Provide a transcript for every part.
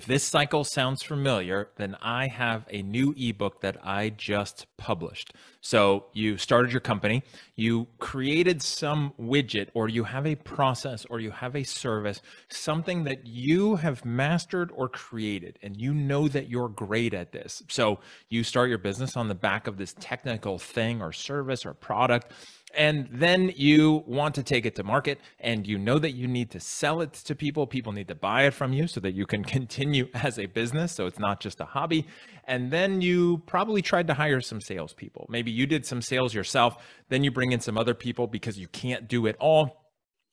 If this cycle sounds familiar, then I have a new ebook that I just published. So you started your company, you created some widget, or you have a process, or you have a service, something that you have mastered or created, and you know that you're great at this. So you start your business on the back of this technical thing or service or product. And then you want to take it to market, and you know that you need to sell it to people. People need to buy it from you so that you can continue as a business. So it's not just a hobby. And then you probably tried to hire some salespeople. Maybe you did some sales yourself. Then you bring in some other people because you can't do it all.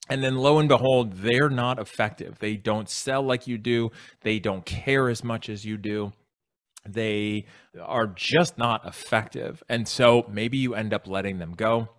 And then lo and behold, they're not effective. They don't sell like you do. They don't care as much as you do. They are just not effective. And so maybe you end up letting them go.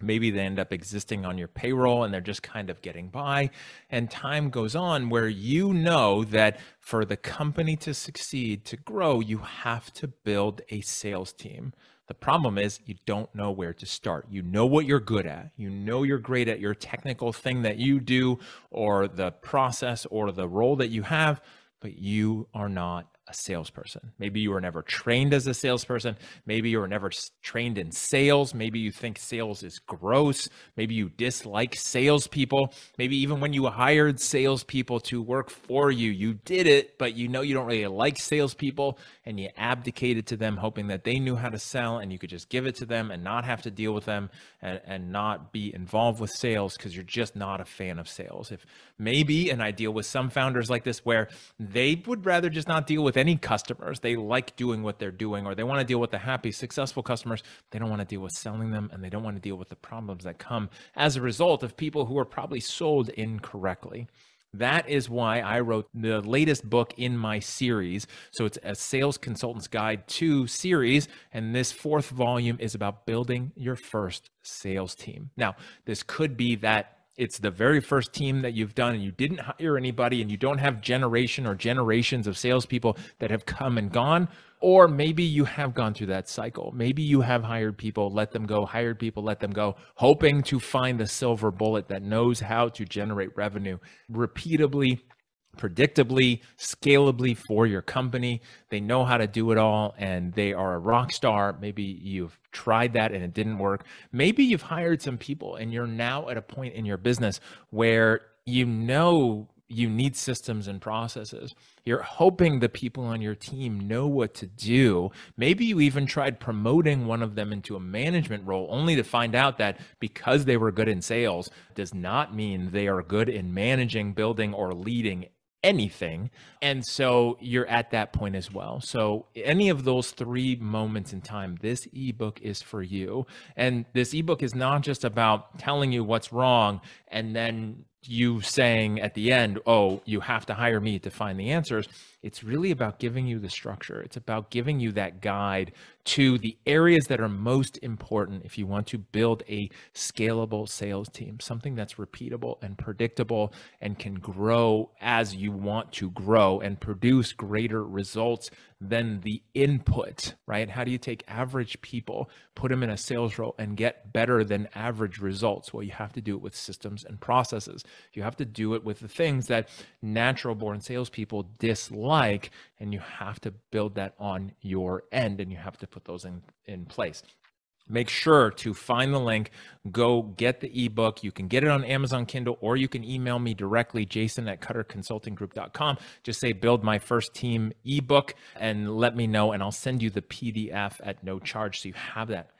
Maybe they end up existing on your payroll and they're just kind of getting by. And time goes on where you know that for the company to succeed, to grow, you have to build a sales team. The problem is you don't know where to start. You know what you're good at. You know you're great at your technical thing that you do, or the process or the role that you have, but you are not a salesperson. Maybe you were never trained as a salesperson. Maybe you were never trained in sales. Maybe you think sales is gross. Maybe you dislike salespeople. Maybe even when you hired salespeople to work for you, you did it, but you know you don't really like salespeople, and you abdicated to them, hoping that they knew how to sell and you could just give it to them and not have to deal with them and not be involved with sales because you're just not a fan of sales. If maybe, and I deal with some founders like this where they would rather just not deal with any customers. They like doing what they're doing, or they want to deal with the happy, successful customers. They don't want to deal with selling them, and they don't want to deal with the problems that come as a result of people who are probably sold incorrectly. That is why I wrote the latest book in my series. So it's a Sales Consultant's Guide to series, and this fourth volume is about building your first sales team. Now, this could be that it's the very first team that you've done and you didn't hire anybody and you don't have generation or generations of salespeople that have come and gone. Or maybe you have gone through that cycle. Maybe you have hired people, let them go, hired people, let them go, hoping to find the silver bullet that knows how to generate revenue repeatably, predictably, scalably for your company. They know how to do it all and they are a rock star. Maybe you've tried that and it didn't work. Maybe you've hired some people and you're now at a point in your business where you know you need systems and processes. You're hoping the people on your team know what to do. Maybe you even tried promoting one of them into a management role only to find out that because they were good in sales does not mean they are good in managing, building, or leading anything. And so you're at that point as well. So any of those three moments in time, this ebook is for you. And this ebook is not just about telling you what's wrong and then you saying at the end, oh, you have to hire me to find the answers. It's really about giving you the structure. It's about giving you that guide to the areas that are most important if you want to build a scalable sales team, something that's repeatable and predictable and can grow as you want to grow and produce greater results than the input, right? How do you take average people, put them in a sales role and get better than average results? Well, you have to do it with systems and processes. You have to do it with the things that natural born salespeople dislike, and you have to build that on your end, and you have to put those in place. Make sure to find the link, go get the ebook. You can get it on Amazon Kindle, or you can email me directly, jason@cutterconsultinggroup.com. Just say, build my first team ebook, and let me know, and I'll send you the PDF at no charge so you have that.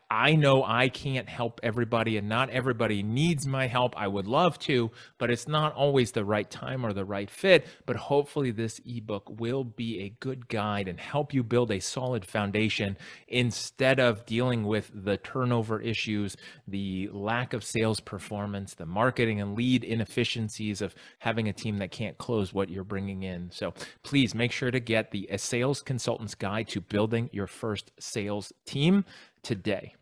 I know I can't help everybody and not everybody needs my help. I would love to, but it's not always the right time or the right fit. But hopefully this ebook will be a good guide and help you build a solid foundation instead of dealing with the turnover issues, the lack of sales performance, the marketing and lead inefficiencies of having a team that can't close what you're bringing in. So please make sure to get the Sales Consultant's Guide to Building Your First Sales Team today.